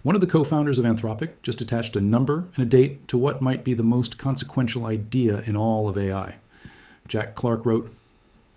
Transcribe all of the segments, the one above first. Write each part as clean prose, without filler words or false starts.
One of the co-founders of Anthropic just attached a number and a date to what might be the most consequential idea in all of AI. Jack Clark wrote,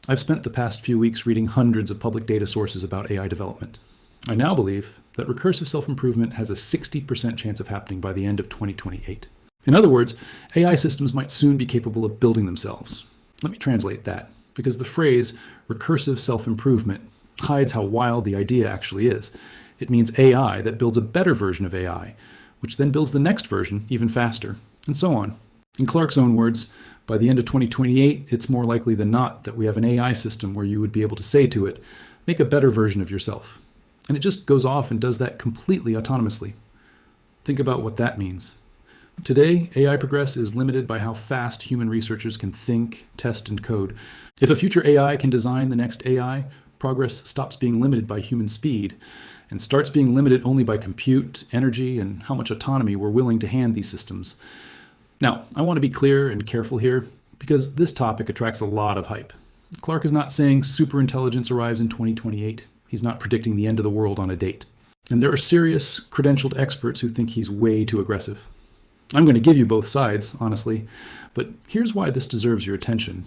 "I've spent the past few weeks reading hundreds of public data sources about AI development. I now believe that recursive self-improvement has a 60% chance of happening by the end of 2028. In other words, AI systems might soon be capable of building themselves. Let me translate that, because the phrase recursive self-improvement hides how wild the idea actually is. It means AI that builds a better version of AI, which then builds the next version even faster, and so on. In Clark's own words, by the end of 2028, it's more likely than not that we have an AI system where you would be able to say to it, make a better version of yourself. And it just goes off and does that completely autonomously. Think about what that means. Today, AI progress is limited by how fast human researchers can think, test, and code. If a future AI can design the next AI, progress stops being limited by human speed and starts being limited only by compute, energy, and how much autonomy we're willing to hand these systems. Now, I want to be clear and careful here, because this topic attracts a lot of hype. Clark is not saying superintelligence arrives in 2028. He's not predicting the end of the world on a date. And there are serious, credentialed experts who think he's way too aggressive. I'm going to give you both sides, honestly, but here's why this deserves your attention.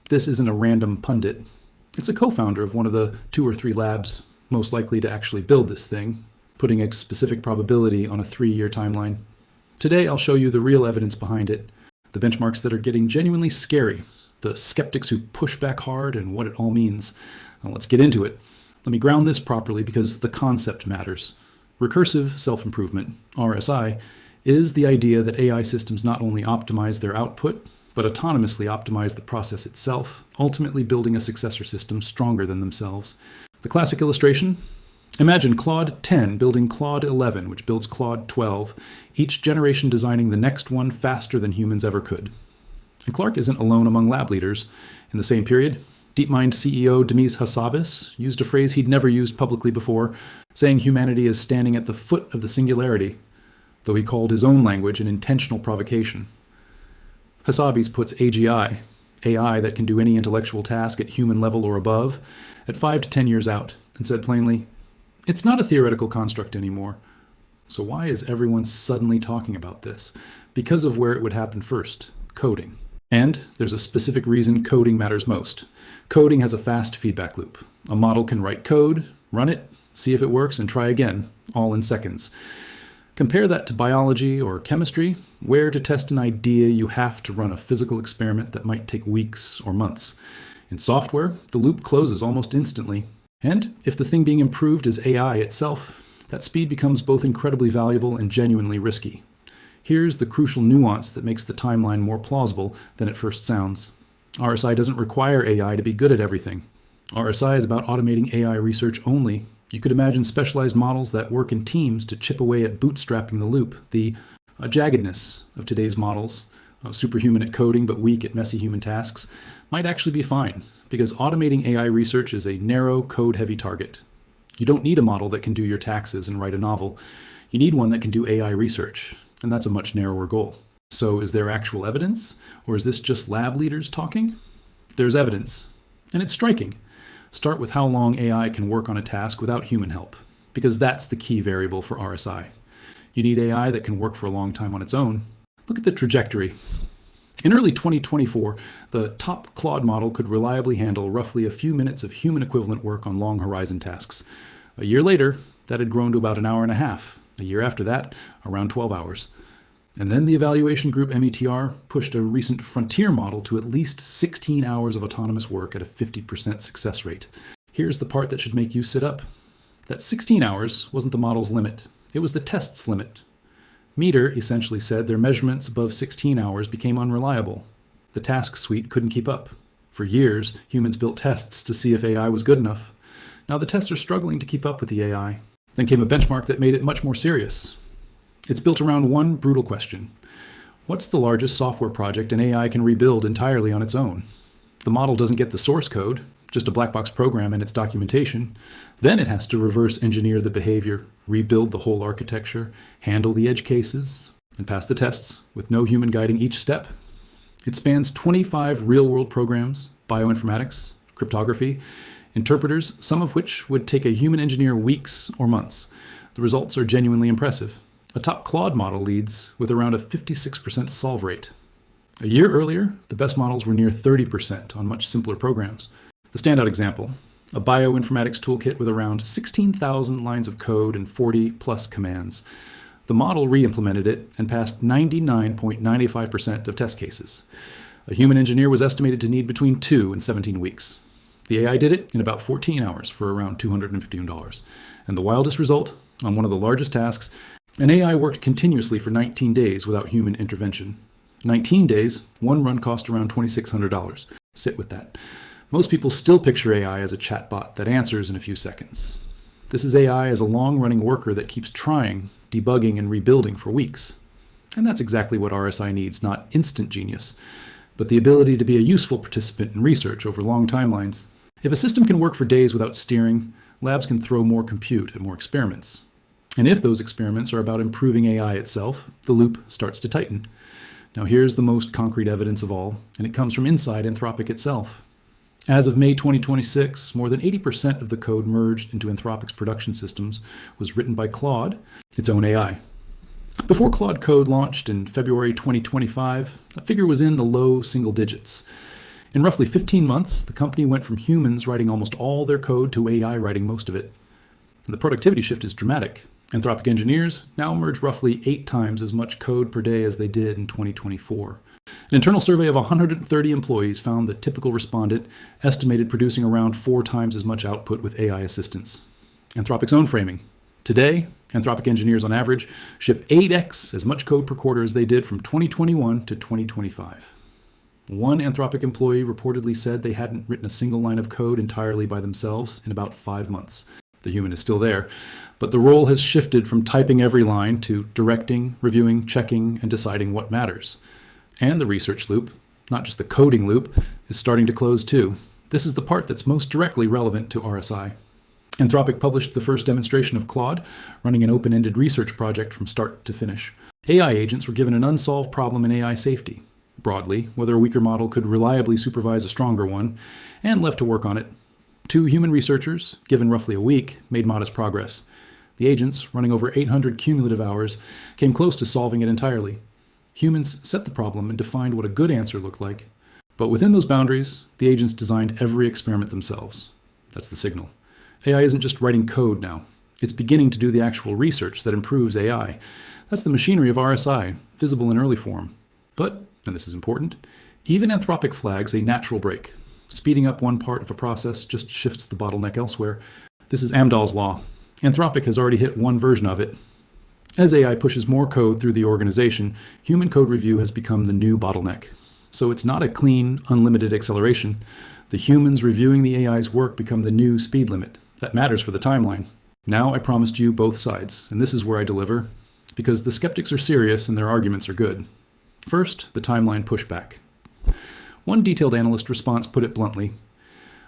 This isn't a random pundit. It's a co-founder of one of the 2 or 3 labs most likely to actually build this thing, putting a specific probability on a 3-year timeline. Today, I'll show you the real evidence behind it, the benchmarks that are getting genuinely scary, the skeptics who push back hard, and what it all means. Now, let's get into it. Let me ground this properly because the concept matters. Recursive self-improvement, RSI, is the idea that AI systems not only optimize their output, but autonomously optimize the process itself, ultimately building a successor system stronger than themselves. The classic illustration? Imagine Claude 10 building Claude 11, which builds Claude 12, each generation designing the next one faster than humans ever could. And Clark isn't alone among lab leaders. In the same period, DeepMind CEO Demis Hassabis used a phrase he'd never used publicly before, saying humanity is standing at the foot of the singularity, though he called his own language an intentional provocation. Hassabis puts AGI, AI that can do any intellectual task at human level or above, at 5 to 10 years out, and said plainly, it's not a theoretical construct anymore. So why is everyone suddenly talking about this? Because of where it would happen first, coding. And there's a specific reason coding matters most. Coding has a fast feedback loop. A model can write code, run it, see if it works, and try again, all in seconds. Compare that to biology or chemistry, where to test an idea you have to run a physical experiment that might take weeks or months. In software, the loop closes almost instantly. And if the thing being improved is AI itself, that speed becomes both incredibly valuable and genuinely risky. Here's the crucial nuance that makes the timeline more plausible than it first sounds. RSI doesn't require AI to be good at everything. RSI is about automating AI research only. You could imagine specialized models that work in teams to chip away at bootstrapping the loop, the jaggedness of today's models, superhuman at coding but weak at messy human tasks, might actually be fine, because automating AI research is a narrow, code-heavy target. You don't need a model that can do your taxes and write a novel. You need one that can do AI research, and that's a much narrower goal. So is there actual evidence, or is this just lab leaders talking? There's evidence, and it's striking. Start with how long AI can work on a task without human help, because that's the key variable for RSI. You need AI that can work for a long time on its own. Look at the trajectory. In early 2024, the top Claude model could reliably handle roughly a few minutes of human equivalent work on long horizon tasks. A year later, that had grown to about an hour and a half. A year after that, around 12 hours. And then the evaluation group METR pushed a recent frontier model to at least 16 hours of autonomous work at a 50% success rate. Here's the part that should make you sit up. That 16 hours wasn't the model's limit. It was the test's limit. Meter essentially said their measurements above 16 hours became unreliable. The task suite couldn't keep up. For years, humans built tests to see if AI was good enough. Now the tests are struggling to keep up with the AI. Then came a benchmark that made it much more serious. It's built around one brutal question. What's the largest software project an AI can rebuild entirely on its own? The model doesn't get the source code, just a black box program and its documentation. Then it has to reverse engineer the behavior, rebuild the whole architecture, handle the edge cases, and pass the tests with no human guiding each step. It spans 25 real-world programs, bioinformatics, cryptography, interpreters, some of which would take a human engineer weeks or months. The results are genuinely impressive. A top Claude model leads with around a 56% solve rate. A year earlier, the best models were near 30% on much simpler programs. The standout example, a bioinformatics toolkit with around 16,000 lines of code and 40-plus commands. The model re-implemented it and passed 99.95% of test cases. A human engineer was estimated to need between 2 and 17 weeks. The AI did it in about 14 hours for around $215. And the wildest result, on one of the largest tasks, an AI worked continuously for 19 days without human intervention. 19 days, one run cost around $2,600. Sit with that. Most people still picture AI as a chatbot that answers in a few seconds. This is AI as a long-running worker that keeps trying, debugging, and rebuilding for weeks. And that's exactly what RSI needs, not instant genius, but the ability to be a useful participant in research over long timelines. If a system can work for days without steering, labs can throw more compute at more experiments. And if those experiments are about improving AI itself, the loop starts to tighten. Now here's the most concrete evidence of all, and it comes from inside Anthropic itself. As of May 2026, more than 80% of the code merged into Anthropic's production systems was written by Claude, its own AI. Before Claude Code launched in February 2025, that figure was in the low single digits. In roughly 15 months, the company went from humans writing almost all their code to AI writing most of it. And the productivity shift is dramatic. Anthropic engineers now merge roughly 8 times as much code per day as they did in 2024. An internal survey of 130 employees found the typical respondent estimated producing around 4 times as much output with AI assistance. Anthropic's own framing. Today, Anthropic engineers on average ship 8x as much code per quarter as they did from 2021 to 2025. One Anthropic employee reportedly said they hadn't written a single line of code entirely by themselves in about 5 months. The human is still there, but the role has shifted from typing every line to directing, reviewing, checking, and deciding what matters. And the research loop, not just the coding loop, is starting to close too. This is the part that's most directly relevant to RSI. Anthropic published the first demonstration of Claude, running an open-ended research project from start to finish. AI agents were given an unsolved problem in AI safety. Broadly, whether a weaker model could reliably supervise a stronger one, and left to work on it. 2 human researchers, given roughly a week, made modest progress. The agents, running over 800 cumulative hours, came close to solving it entirely. Humans set the problem and defined what a good answer looked like. But within those boundaries, the agents designed every experiment themselves. That's the signal. AI isn't just writing code now. It's beginning to do the actual research that improves AI. That's the machinery of RSI, visible in early form. But, and this is important, even Anthropic flags a natural break. Speeding up one part of a process just shifts the bottleneck elsewhere. This is Amdahl's law. Anthropic has already hit one version of it. As AI pushes more code through the organization, human code review has become the new bottleneck. So it's not a clean, unlimited acceleration. The humans reviewing the AI's work become the new speed limit. That matters for the timeline. Now I promised you both sides, and this is where I deliver, because the skeptics are serious and their arguments are good. First, the timeline pushback. One detailed analyst response put it bluntly: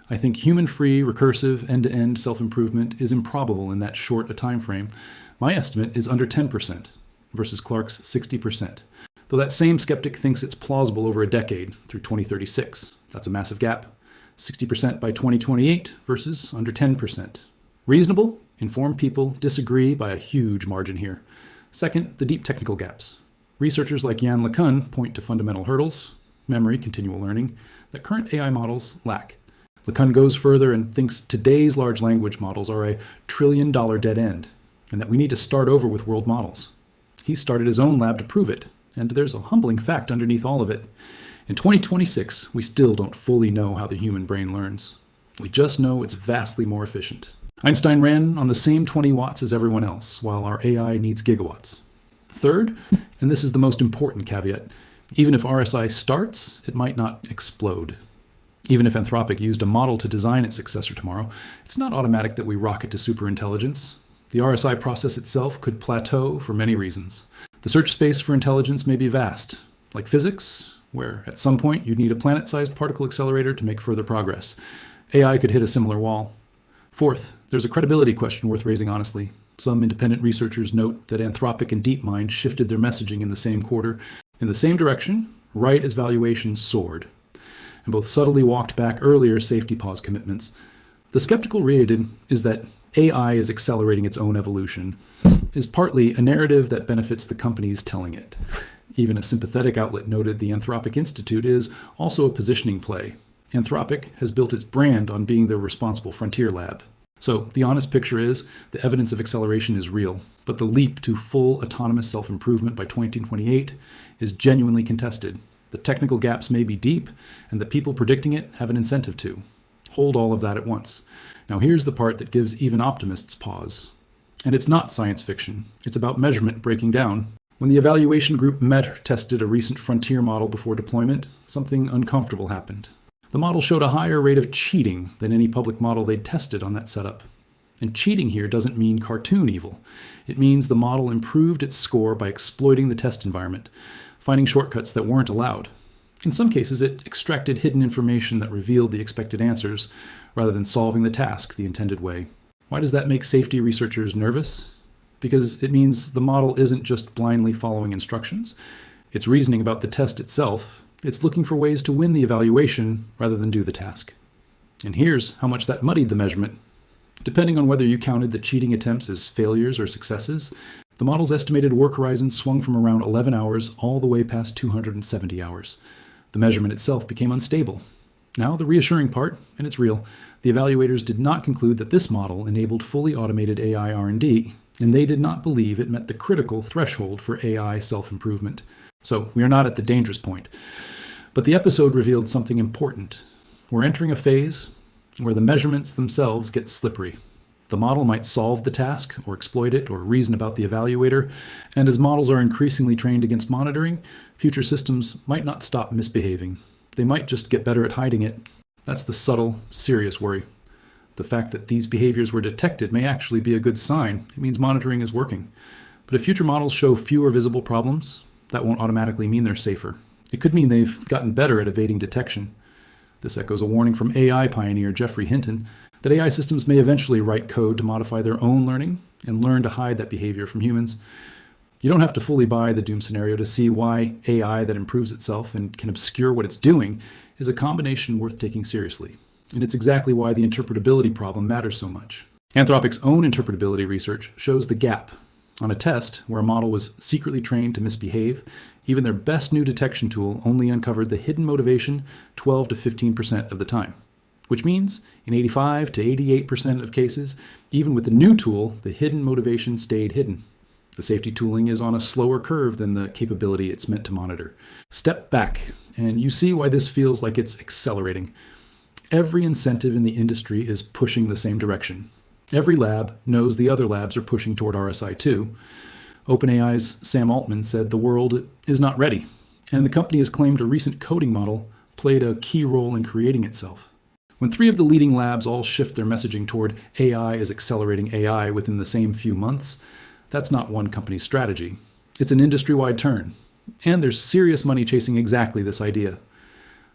I think human-free, recursive, end-to-end self-improvement is improbable in that short a time frame. My estimate is under 10%, versus Clark's 60%. Though that same skeptic thinks it's plausible over a decade, through 2036. That's a massive gap. 60% by 2028 versus under 10%. Reasonable, informed people disagree by a huge margin here. Second, the deep technical gaps. Researchers like Yann LeCun point to fundamental hurdles, memory, continual learning, that current AI models lack. LeCun goes further and thinks today's large language models are a trillion-dollar dead end, and that we need to start over with world models. He started his own lab to prove it, and there's a humbling fact underneath all of it. In 2026, we still don't fully know how the human brain learns. We just know it's vastly more efficient. Einstein ran on the same 20 watts as everyone else, while our AI needs gigawatts. Third, and this is the most important caveat, even if RSI starts, it might not explode. Even if Anthropic used a model to design its successor tomorrow, it's not automatic that we rocket to superintelligence. The RSI process itself could plateau for many reasons. The search space for intelligence may be vast, like physics, where at some point you'd need a planet-sized particle accelerator to make further progress. AI could hit a similar wall. Fourth, there's a credibility question worth raising honestly. Some independent researchers note that Anthropic and DeepMind shifted their messaging in the same quarter, in the same direction, right as valuations soared, and both subtly walked back earlier safety pause commitments. The skeptical reason is that AI is accelerating its own evolution. is partly a narrative that benefits the companies telling it. Even a sympathetic outlet noted the Anthropic Institute is also a positioning play. Anthropic has built its brand on being the responsible frontier lab. So the honest picture is the evidence of acceleration is real, but the leap to full autonomous self-improvement by 2028 is genuinely contested. The technical gaps may be deep, and the people predicting it have an incentive to. Hold all of that at once. Now here's the part that gives even optimists pause. And it's not science fiction. It's about measurement breaking down. When the evaluation group tested a recent frontier model before deployment, something uncomfortable happened. The model showed a higher rate of cheating than any public model they'd tested on that setup. And cheating here doesn't mean cartoon evil. It means the model improved its score by exploiting the test environment, finding shortcuts that weren't allowed. In some cases, it extracted hidden information that revealed the expected answers, rather than solving the task the intended way. Why does that make safety researchers nervous? Because it means the model isn't just blindly following instructions. It's reasoning about the test itself. It's looking for ways to win the evaluation rather than do the task. And here's how much that muddied the measurement. Depending on whether you counted the cheating attempts as failures or successes, the model's estimated work horizon swung from around 11 hours all the way past 270 hours. The measurement itself became unstable. Now, the reassuring part, and it's real, the evaluators did not conclude that this model enabled fully automated AI R&D, and they did not believe it met the critical threshold for AI self-improvement. So we are not at the dangerous point. But the episode revealed something important. We're entering a phase where the measurements themselves get slippery. The model might solve the task, or exploit it, or reason about the evaluator, and as models are increasingly trained against monitoring, future systems might not stop misbehaving. They might just get better at hiding it. That's the subtle, serious worry. The fact that these behaviors were detected may actually be a good sign. It means monitoring is working. But if future models show fewer visible problems, that won't automatically mean they're safer. It could mean they've gotten better at evading detection. This echoes a warning from AI pioneer Geoffrey Hinton that AI systems may eventually write code to modify their own learning and learn to hide that behavior from humans. You don't have to fully buy the doom scenario to see why AI that improves itself and can obscure what it's doing is a combination worth taking seriously. And it's exactly why the interpretability problem matters so much. Anthropic's own interpretability research shows the gap. On a test where a model was secretly trained to misbehave, even their best new detection tool only uncovered the hidden motivation 12 to 15% of the time. Which means, in 85 to 88% of cases, even with the new tool, the hidden motivation stayed hidden. The safety tooling is on a slower curve than the capability it's meant to monitor. Step back, and you see why this feels like it's accelerating. Every incentive in the industry is pushing the same direction. Every lab knows the other labs are pushing toward RSI too. OpenAI's Sam Altman said the world is not ready, and the company has claimed a recent coding model played a key role in creating itself. When three of the leading labs all shift their messaging toward AI as accelerating AI within the same few months, that's not one company's strategy. It's an industry-wide turn. And there's serious money chasing exactly this idea.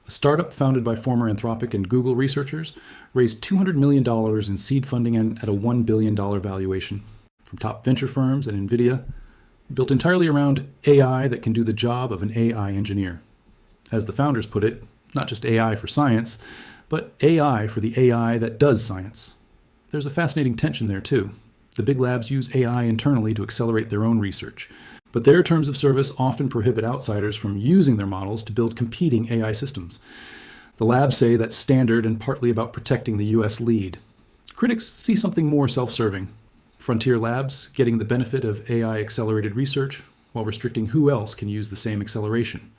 A startup founded by former Anthropic and Google researchers raised $200 million in seed funding and at a $1 billion valuation from top venture firms and NVIDIA, built entirely around AI that can do the job of an AI engineer. As the founders put it, not just AI for science, but AI for the AI that does science. There's a fascinating tension there too. The big labs use AI internally to accelerate their own research, but their terms of service often prohibit outsiders from using their models to build competing AI systems. The labs say that's standard and partly about protecting the US lead. Critics see something more self-serving. Frontier labs getting the benefit of AI-accelerated research while restricting who else can use the same acceleration.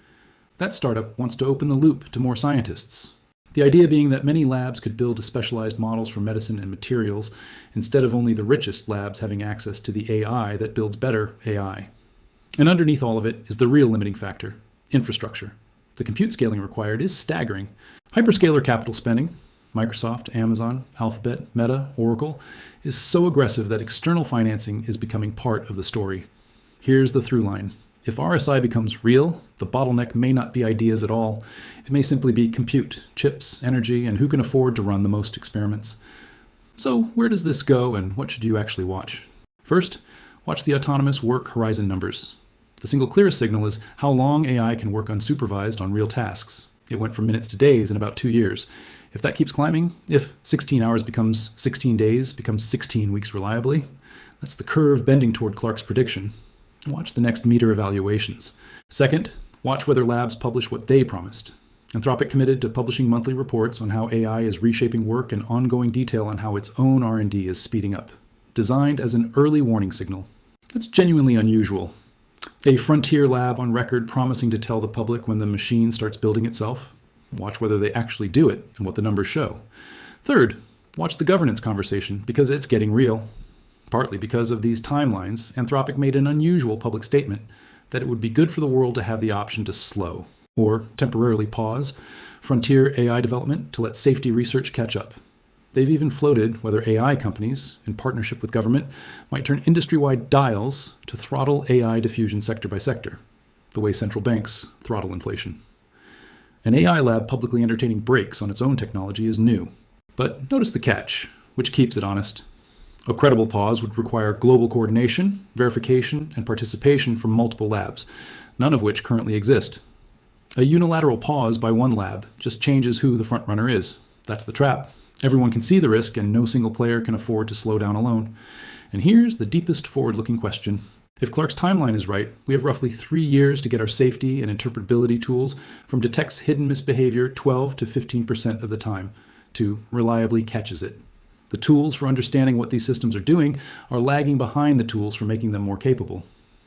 That startup wants to open the loop to more scientists. The idea being that many labs could build specialized models for medicine and materials instead of only the richest labs having access to the AI that builds better AI. And underneath all of it is the real limiting factor, infrastructure. The compute scaling required is staggering. Hyperscaler capital spending, Microsoft, Amazon, Alphabet, Meta, Oracle, is so aggressive that external financing is becoming part of the story. Here's the through line. If RSI becomes real, the bottleneck may not be ideas at all. It may simply be compute, chips, energy, and who can afford to run the most experiments. So where does this go, and what should you actually watch? First, watch the autonomous work horizon numbers. The single clearest signal is how long AI can work unsupervised on real tasks. It went from minutes to days in about 2 years. If that keeps climbing, if 16 hours becomes 16 days, becomes 16 weeks reliably, That's the curve bending toward Clark's prediction. Watch the next meter evaluations. Second, watch whether labs publish what they promised. Anthropic committed to publishing monthly reports on how AI is reshaping work and ongoing detail on how its own R&D is speeding up, designed as an early warning signal. That's genuinely unusual. A frontier lab on record promising to tell the public when the machine starts building itself. Watch whether they actually do it and what the numbers show. Third, watch the governance conversation because it's getting real. Partly because of these timelines, Anthropic made an unusual public statement that it would be good for the world to have the option to slow, or temporarily pause, frontier AI development to let safety research catch up. They've even floated whether AI companies, in partnership with government, might turn industry-wide dials to throttle AI diffusion sector by sector, the way central banks throttle inflation. An AI lab publicly entertaining brakes on its own technology is new. But notice the catch, which keeps it honest. A credible pause would require global coordination, verification, and participation from multiple labs, none of which currently exist. A unilateral pause by one lab just changes who the frontrunner is. That's the trap. Everyone can see the risk, and no single player can afford to slow down alone. And here's the deepest forward-looking question. If Clark's timeline is right, we have roughly 3 years to get our safety and interpretability tools from detects hidden misbehavior 12 to 15% of the time to reliably catches it. The tools for understanding what these systems are doing are lagging behind the tools for making them more capable.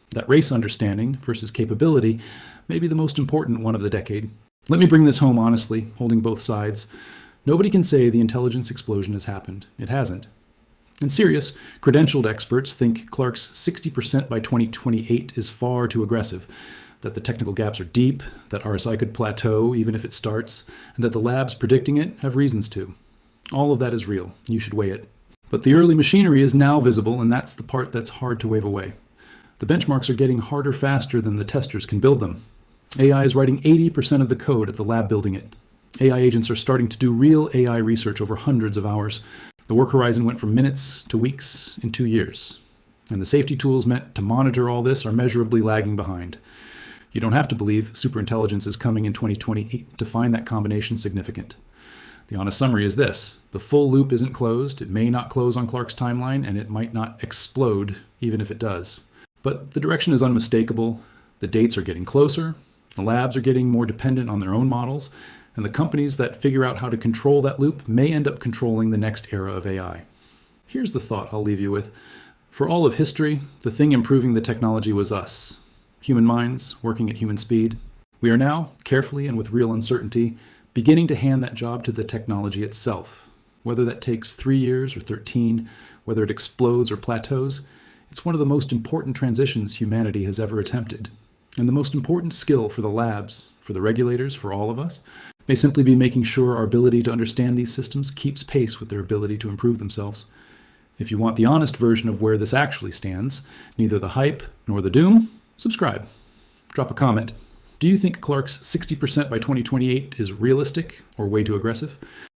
That race understanding versus capability may be the most important one of the decade. Let me bring this home honestly, holding both sides. Nobody can say the intelligence explosion has happened. It hasn't. In serious, credentialed experts think Clark's 60% by 2028 is far too aggressive, that the technical gaps are deep, that RSI could plateau even if it starts, and that the labs predicting it have reasons to. All of that is real. You should weigh it. But the early machinery is now visible, and that's the part that's hard to wave away. The benchmarks are getting harder faster than the testers can build them. AI is writing 80% of the code at the lab building it. AI agents are starting to do real AI research over hundreds of hours. The work horizon went from minutes to weeks in 2 years. And the safety tools meant to monitor all this are measurably lagging behind. You don't have to believe superintelligence is coming in 2028 to find that combination significant. The honest summary is this. The full loop isn't closed. It may not close on Clark's timeline, and it might not explode even if it does. But the direction is unmistakable. The dates are getting closer. The labs are getting more dependent on their own models. And the companies that figure out how to control that loop may end up controlling the next era of AI. Here's the thought I'll leave you with. For all of history, the thing improving the technology was us. Human minds working at human speed. We are now, carefully and with real uncertainty, beginning to hand that job to the technology itself. Whether that takes 3 years or 13, whether it explodes or plateaus, it's one of the most important transitions humanity has ever attempted. And the most important skill for the labs, for the regulators, for all of us, may simply be making sure our ability to understand these systems keeps pace with their ability to improve themselves. If you want the honest version of where this actually stands, neither the hype nor the doom, subscribe. Drop a comment. Do you think Clark's 60% by 2028 is realistic or way too aggressive?